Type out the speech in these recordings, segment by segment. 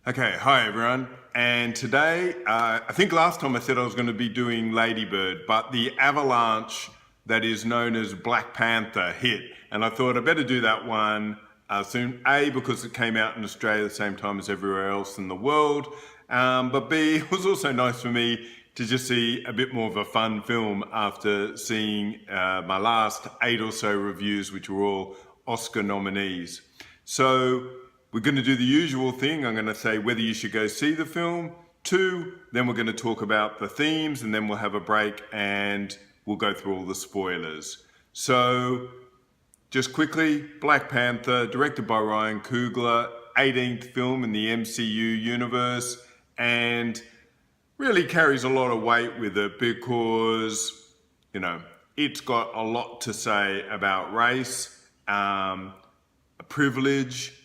Okay, hi everyone. And today, I think last time I said I was going to be doing Ladybird, but the avalanche that is known as Black Panther hit. And I thought I better do that one soon. A, because it came out in Australia at the same time as everywhere else in the world. But B, it was also nice for me to just see a bit more of a fun film after seeing my last 8 or so reviews, which were all Oscar nominees. So we're going to do the usual thing. I'm going to say whether you should go see the film. 2, then we're going to talk about the themes, and then we'll have a break and we'll go through all the spoilers. So just quickly, Black Panther, directed by Ryan Coogler, 18th film in the MCU universe, and really carries a lot of weight with it because, it's got a lot to say about race, privilege,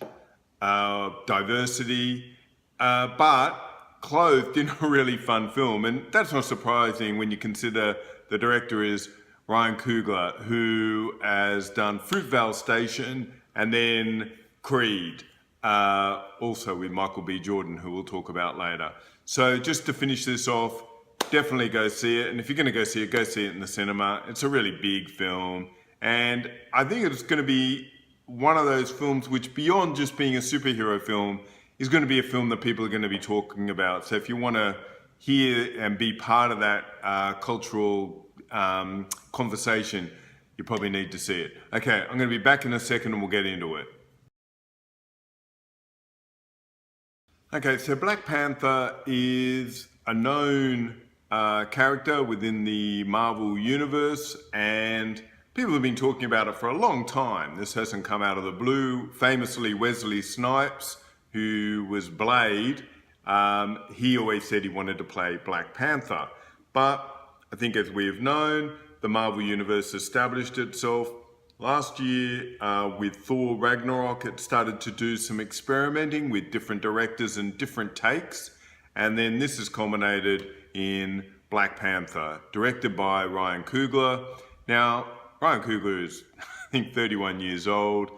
diversity, but clothed in a really fun film. And that's not surprising when you consider the director is Ryan Coogler, who has done Fruitvale Station and then Creed, also with Michael B. Jordan, who we'll talk about later. So just to finish this off, definitely go see it. And if you're going to go see it in the cinema. It's a really big film. And I think it's going to be one of those films which, beyond just being a superhero film, is going to be a film that people are going to be talking about. So if you want to hear and be part of that cultural conversation, you probably need to see it. Okay, I'm going to be back in a second and we'll get into it. Okay, so Black Panther is a known character within the Marvel universe, and people have been talking about it for a long time. This hasn't come out of the blue. Famously, Wesley Snipes, who was Blade, he always said he wanted to play Black Panther. But I think, as we have known, the Marvel universe established itself. Last year, with Thor Ragnarok, it started to do some experimenting with different directors and different takes. And then this has culminated in Black Panther, directed by Ryan Coogler. Now, Ryan Coogler is, I think, 31 years old.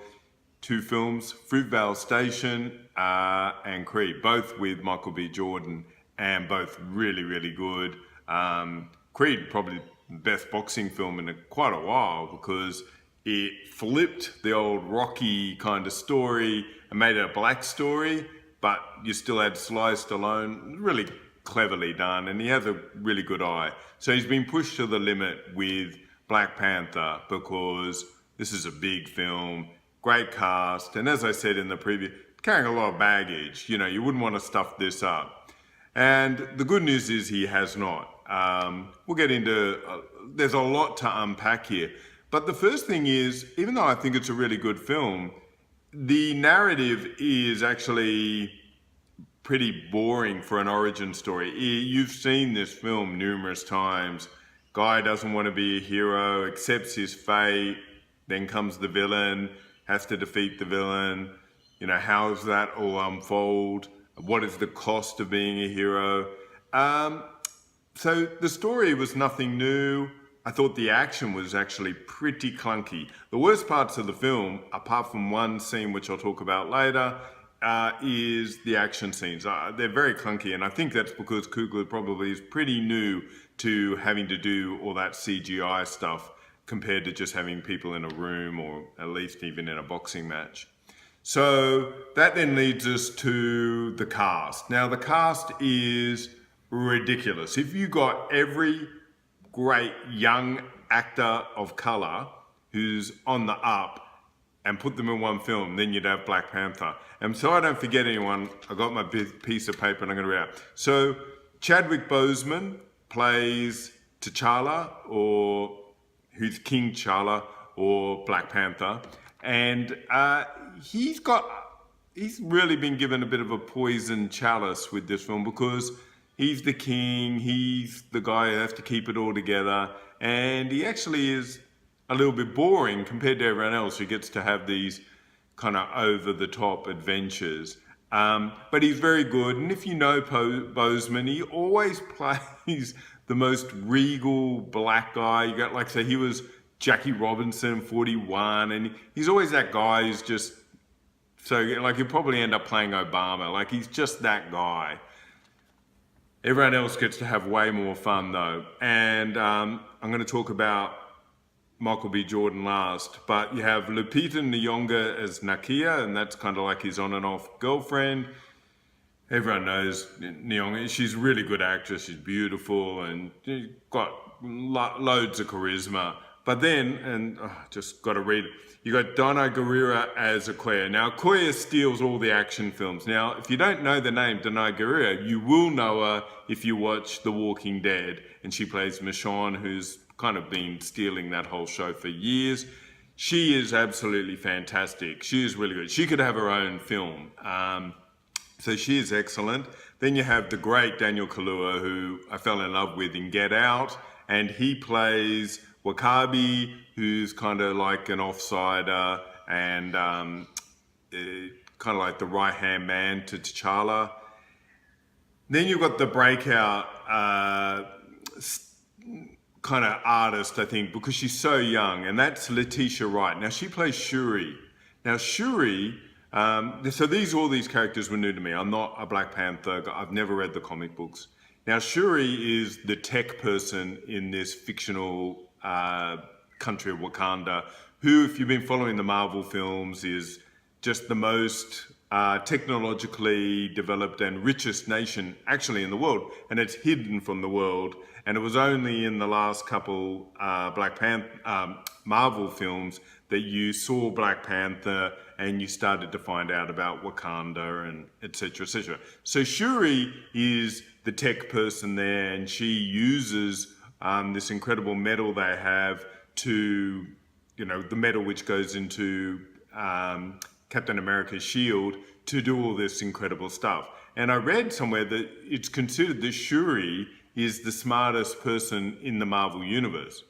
2 films, Fruitvale Station and Creed, both with Michael B. Jordan, and both really, really good. Creed, probably the best boxing film in quite a while, because it flipped the old Rocky kind of story and made it a black story, but you still had Sly Stallone. Really cleverly done, and he has a really good eye. So he's been pushed to the limit with Black Panther because this is a big film, great cast, and as I said in the preview, carrying a lot of baggage. You wouldn't want to stuff this up. And the good news is he has not. We'll get into, there's a lot to unpack here. But the first thing is, even though I think it's a really good film, the narrative is actually pretty boring for an origin story. You've seen this film numerous times. Guy doesn't want to be a hero, accepts his fate, then comes the villain, has to defeat the villain. How does that all unfold? What is the cost of being a hero? So the story was nothing new. I thought the action was actually pretty clunky. The worst parts of the film, apart from one scene which I'll talk about later, is the action scenes. They're very clunky, and I think that's because Coogler probably is pretty new to having to do all that CGI stuff compared to just having people in a room, or at least even in a boxing match. So that then leads us to the cast. Now, the cast is ridiculous. If you got every great young actor of color who's on the up and put them in one film, then you'd have Black Panther. And so I don't forget anyone, I got my piece of paper and I'm going to read out. So Chadwick Boseman plays T'Challa, or who's King T'Challa, or Black Panther. And he's really been given a bit of a poison chalice with this film, because he's the king, he's the guy who has to keep it all together, and he actually is a little bit boring compared to everyone else who gets to have these kind of over-the-top adventures. But he's very good, and if you know Boseman, he always plays the most regal black guy. You got, like, say, he was Jackie Robinson, 41, and he's always that guy who's just So like he'll probably end up playing Obama. Like he's just that guy. Everyone else gets to have way more fun though. And I'm going to talk about Michael B. Jordan last, but you have Lupita Nyong'o as Nakia, and that's kind of like his on and off girlfriend. Everyone knows Nyong'o. She's a really good actress. She's beautiful and she's got loads of charisma. But then, and just got to read, you got Dana Gurira as Okoye. Now, Okoye steals all the action films. Now, if you don't know the name Dana Gurira, you will know her if you watch The Walking Dead, and she plays Michonne, who's kind of been stealing that whole show for years. She is absolutely fantastic. She is really good. She could have her own film. So she is excellent. Then you have the great Daniel Kaluuya, who I fell in love with in Get Out, and he plays W'Kabi, who's kind of like an offsider and kind of like the right-hand man to T'Challa. Then you've got the breakout kind of artist, I think, because she's so young, and that's Letitia Wright. Now, she plays Shuri. Now, Shuri, so all these characters were new to me. I'm not a Black Panther. I've never read the comic books. Now, Shuri is the tech person in this fictional country of Wakanda, who, if you've been following the Marvel films, is just the most technologically developed and richest nation actually in the world, and it's hidden from the world. And it was only in the last couple Marvel films that you saw Black Panther and you started to find out about Wakanda and et cetera, et cetera. So Shuri is the tech person there, and she uses this incredible metal they have to, the metal which goes into Captain America's shield to do all this incredible stuff. And I read somewhere that it's considered that Shuri is the smartest person in the Marvel universe.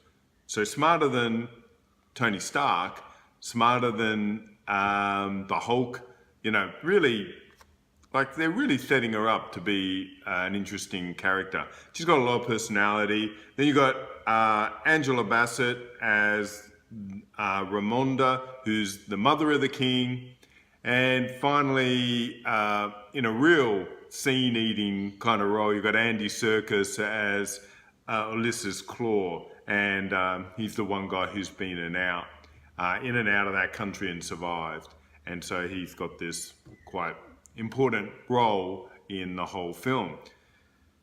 So smarter than Tony Stark, smarter than the Hulk, really, like they're really setting her up to be an interesting character. She's got a lot of personality. Then you got Angela Bassett as Ramonda, who's the mother of the king. And finally, in a real scene-eating kind of role, you've got Andy Serkis as Ulysses Claw, and he's the one guy who's been in and out of that country and survived. And so he's got this quite important role in the whole film.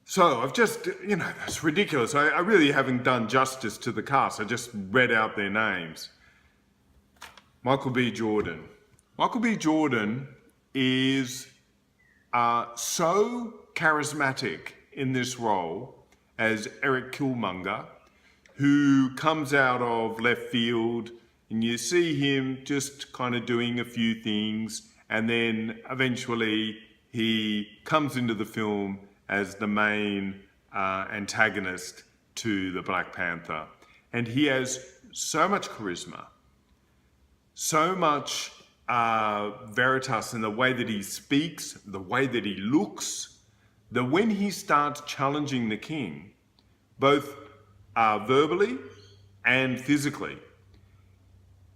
So I've just, that's ridiculous. I really haven't done justice to the cast. I just read out their names. Michael B. Jordan. Michael B. Jordan is so charismatic in this role as Eric Killmonger, who comes out of left field, and you see him just kind of doing a few things, and then eventually he comes into the film as the main antagonist to the Black Panther. And he has so much charisma, so much veritas in the way that he speaks, the way that he looks, that when he starts challenging the king, both verbally and physically,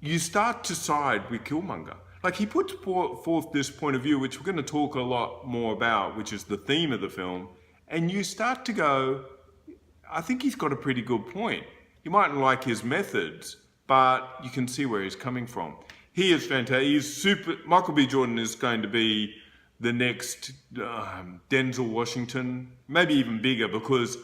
you start to side with Killmonger. Like, he puts forth this point of view, which we're going to talk a lot more about, which is the theme of the film, and you start to go, I think he's got a pretty good point. You mightn't like his methods, but you can see where he's coming from. He is fantastic. He's super. Michael B. Jordan is going to be the next Denzel Washington, maybe even bigger, because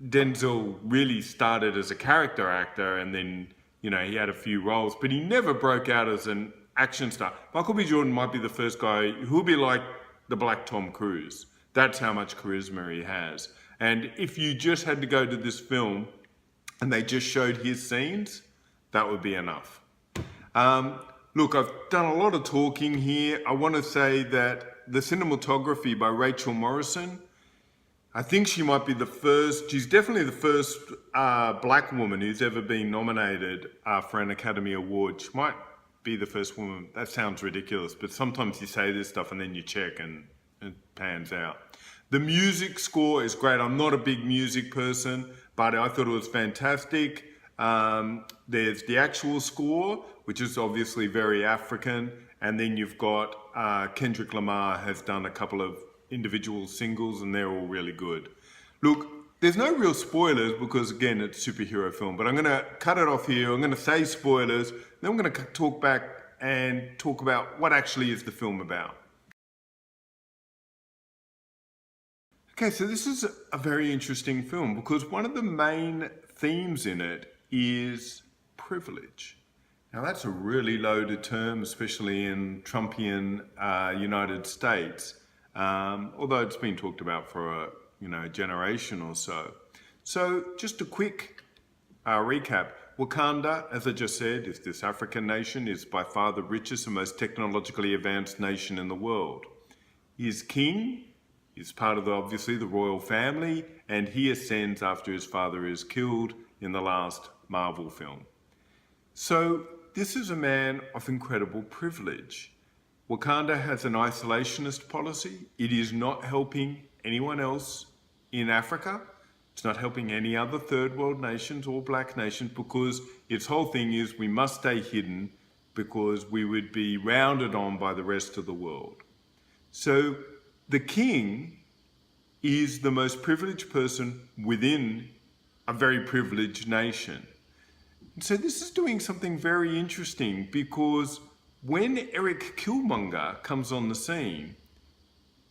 Denzel really started as a character actor, and then, he had a few roles, but he never broke out as an action star. Michael B. Jordan might be the first guy who'll be like the Black Tom Cruise. That's how much charisma he has. And if you just had to go to this film and they just showed his scenes, that would be enough. Look, I've done a lot of talking here. I want to say that the cinematography by Rachel Morrison, I think she might be the first, she's definitely the first black woman who's ever been nominated for an Academy Award. She might be the first woman. That sounds ridiculous, but sometimes you say this stuff and then you check and it pans out. The music score is great. I'm not a big music person, but I thought it was fantastic. There's the actual score, which is obviously very African, and then you've got Kendrick Lamar has done a couple of individual singles, and they're all really good. Look, there's no real spoilers because, again, it's a superhero film, but I'm going to cut it off here. I'm going to say spoilers, then I'm going to talk back and talk about what actually is the film about. Okay, so this is a very interesting film because one of the main themes in it is privilege. Now that's a really loaded term, especially in Trumpian United States, although it's been talked about for a generation or so. So just a quick recap. Wakanda, as I just said, is this African nation, is by far the richest and most technologically advanced nation in the world. His king is part of obviously the royal family, and he ascends after his father is killed in the last Marvel film. So this is a man of incredible privilege. Wakanda has an isolationist policy. It is not helping anyone else in Africa. It's not helping any other third world nations or black nations because its whole thing is we must stay hidden because we would be rounded on by the rest of the world. So the king is the most privileged person within a very privileged nation. So this is doing something very interesting because when Eric Killmonger comes on the scene,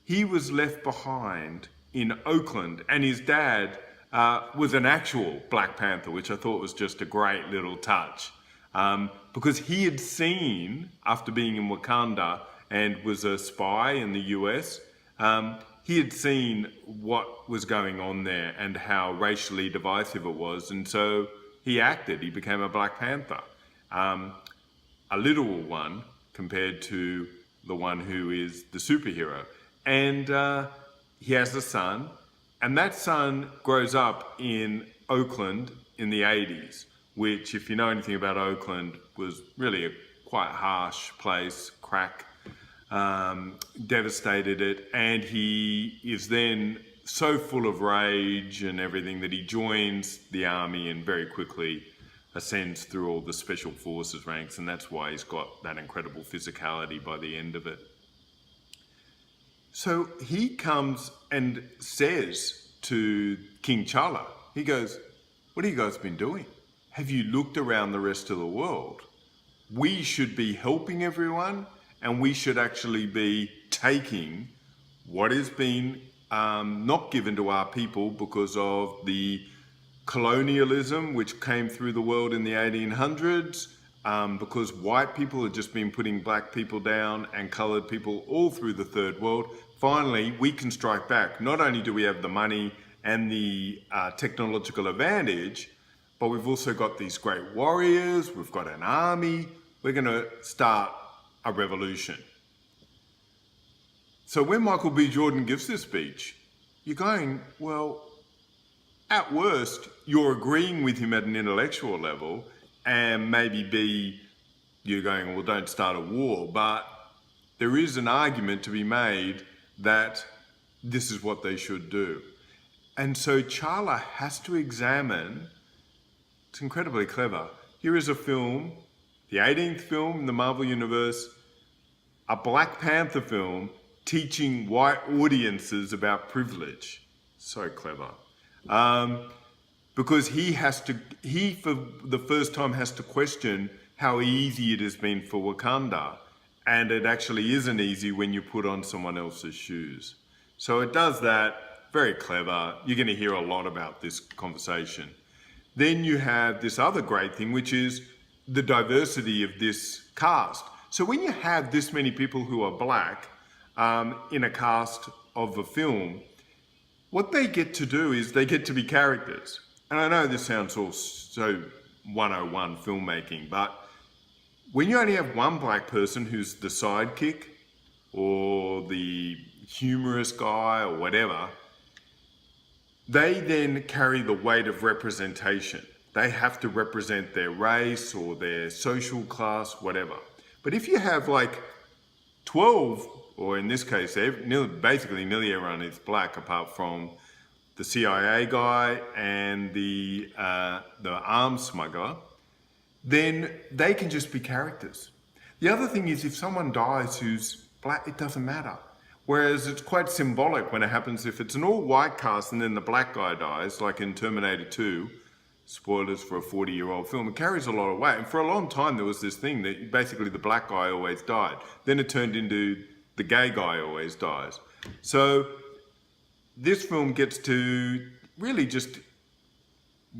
he was left behind in Oakland, and his dad was an actual Black Panther, which I thought was just a great little touch. Because he had seen, after being in Wakanda and was a spy in the US, he had seen what was going on there and how racially divisive it was. And so he acted, he became a Black Panther. A literal one compared to the one who is the superhero. And he has a son, and that son grows up in Oakland in the 80s, which, if you know anything about Oakland, was really a quite harsh place. Crack devastated it, and he is then so full of rage and everything that he joins the army and very quickly ascends through all the special forces ranks, and that's why he's got that incredible physicality by the end of it. So he comes and says to King T'Challa, he goes, "What have you guys been doing? Have you looked around the rest of the world? We should be helping everyone, and we should actually be taking what has been not given to our people because of the colonialism which came through the world in the 1800s, because white people had just been putting black people down and colored people all through the third world. Finally, we can strike back. Not only do we have the money and the technological advantage, but we've also got these great warriors, we've got an army, we're going to start a revolution." So when Michael B. Jordan gives this speech, you're going, well, at worst, you're agreeing with him at an intellectual level, and maybe B, you're going, well, don't start a war, but there is an argument to be made that this is what they should do. And so T'Challa has to examine, it's incredibly clever. Here is a film, the 18th film in the Marvel Universe, a Black Panther film teaching white audiences about privilege. So clever. Because he for the first time has to question how easy it has been for Wakanda. And it actually isn't easy when you put on someone else's shoes. So it does that, very clever. You're going to hear a lot about this conversation. Then you have this other great thing, which is the diversity of this cast. So when you have this many people who are black in a cast of a film, what they get to do is they get to be characters. And I know this sounds all so 101 filmmaking, but when you only have one black person who's the sidekick or the humorous guy or whatever, they then carry the weight of representation. They have to represent their race or their social class, whatever. But if you have like 12, or in this case, basically nearly everyone is black apart from the CIA guy and the arms smuggler, then they can just be characters. The other thing is if someone dies who's black, it doesn't matter. Whereas it's quite symbolic when it happens if it's an all-white cast and then the black guy dies, like in Terminator 2, spoilers for a 40-year-old film, it carries a lot of weight. And for a long time there was this thing that basically the black guy always died. Then it turned into the gay guy always dies. So this film gets to really just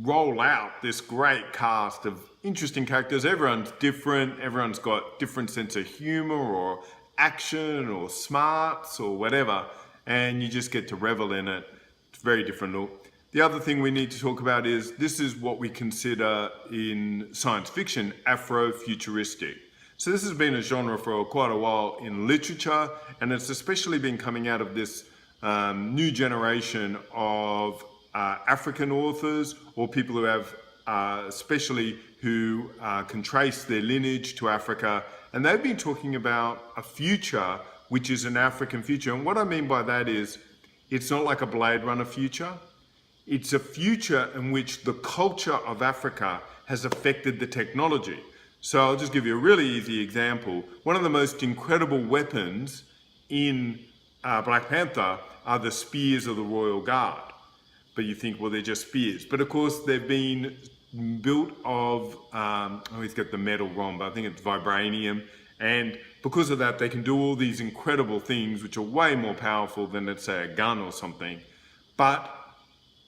roll out this great cast of interesting characters. Everyone's different, everyone's got different sense of humor or action or smarts or whatever, and you just get to revel in it. It's a very different look. The other thing we need to talk about is this is what we consider in science fiction Afrofuturistic. So this has been a genre for quite a while in literature, and it's especially been coming out of this new generation of African authors or people who have especially who can trace their lineage to Africa, and they've been talking about a future which is an African future. And what I mean by that is it's not like a Blade Runner future. It's a future in which the culture of Africa has affected the technology. So I'll just give you a really easy example. One of the most incredible weapons in Black Panther are the spears of the Royal Guard. But you think, well, they're just spears. But of course, they've been built of, I always get the metal wrong, but I think it's vibranium. And because of that, they can do all these incredible things, which are way more powerful than, let's say, a gun or something. But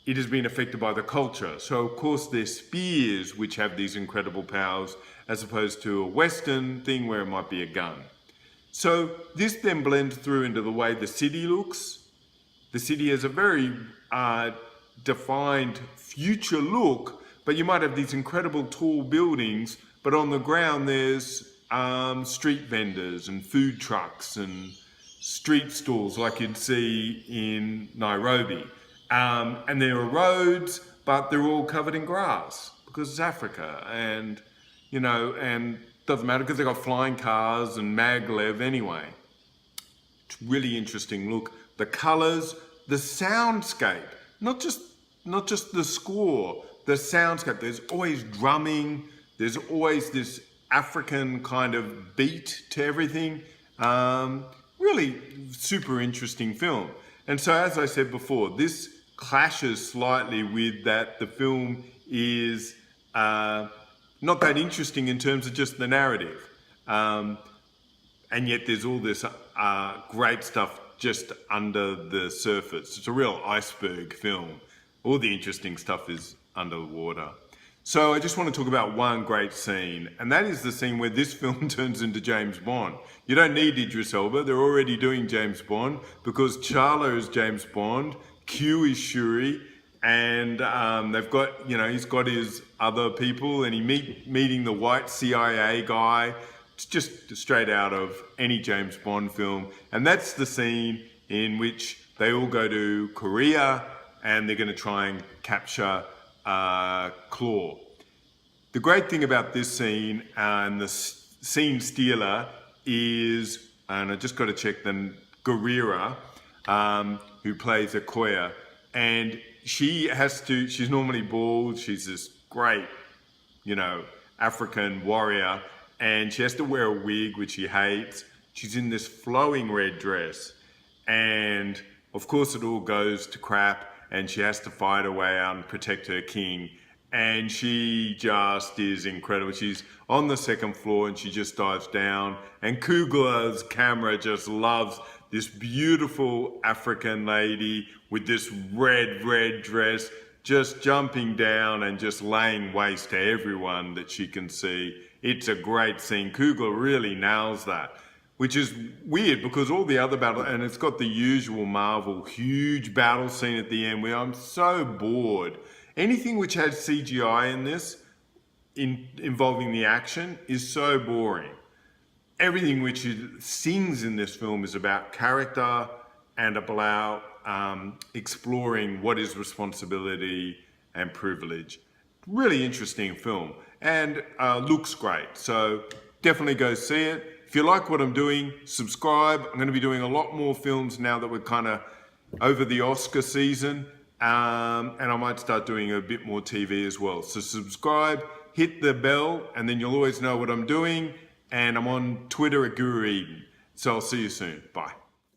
it has been affected by the culture. So, of course, they're spears which have these incredible powers, as opposed to a Western thing where it might be a gun. So this then blends through into the way the city looks. The city has a very defined future look, but you might have these incredible tall buildings, but on the ground there's street vendors and food trucks and street stalls like you'd see in Nairobi. And there are roads, but they're all covered in grass because it's Africa, and and doesn't matter because they've got flying cars and maglev anyway. It's really interesting look. The colors, the soundscape, not just the score, the soundscape. There's always drumming. There's always this African kind of beat to everything. Really super interesting film. And so, as I said before, this clashes slightly with that the film is not that interesting in terms of just the narrative. And yet there's all this great stuff just under the surface. It's a real iceberg film. All the interesting stuff is under the water. So I just want to talk about one great scene, and that is the scene where this film turns into James Bond. You don't need Idris Elba, they're already doing James Bond, because Charla is James Bond, Q is Shuri, and they've got, he's got his other people, and meeting the white CIA guy. It's just straight out of any James Bond film. And that's the scene in which they all go to Korea and they're going to try and capture Claw. The great thing about this scene and the scene stealer is, and I just got to check, the Guerrera, who plays Okoye, and she's normally bald, she's this great, African warrior, and she has to wear a wig, which she hates. She's in this flowing red dress, and of course it all goes to crap, and she has to fight her way out and protect her king, and she just is incredible. She's on the second floor and she just dives down, and Coogler's camera just loves this beautiful African lady with this red dress, just jumping down and just laying waste to everyone that she can see. It's a great scene. Coogler really nails that, which is weird because all the other battle, and it's got the usual Marvel huge battle scene at the end where I'm so bored. Anything which has CGI in this, involving the action, is so boring. Everything which sings in this film is about character and about exploring what is responsibility and privilege. Really interesting film, and looks great. So definitely go see it. If you like what I'm doing, subscribe. I'm going to be doing a lot more films now that we're kind of over the Oscar season. And I might start doing a bit more TV as well. So subscribe, hit the bell, and then you'll always know what I'm doing. And I'm on Twitter at Guru Eden. So I'll see you soon. Bye.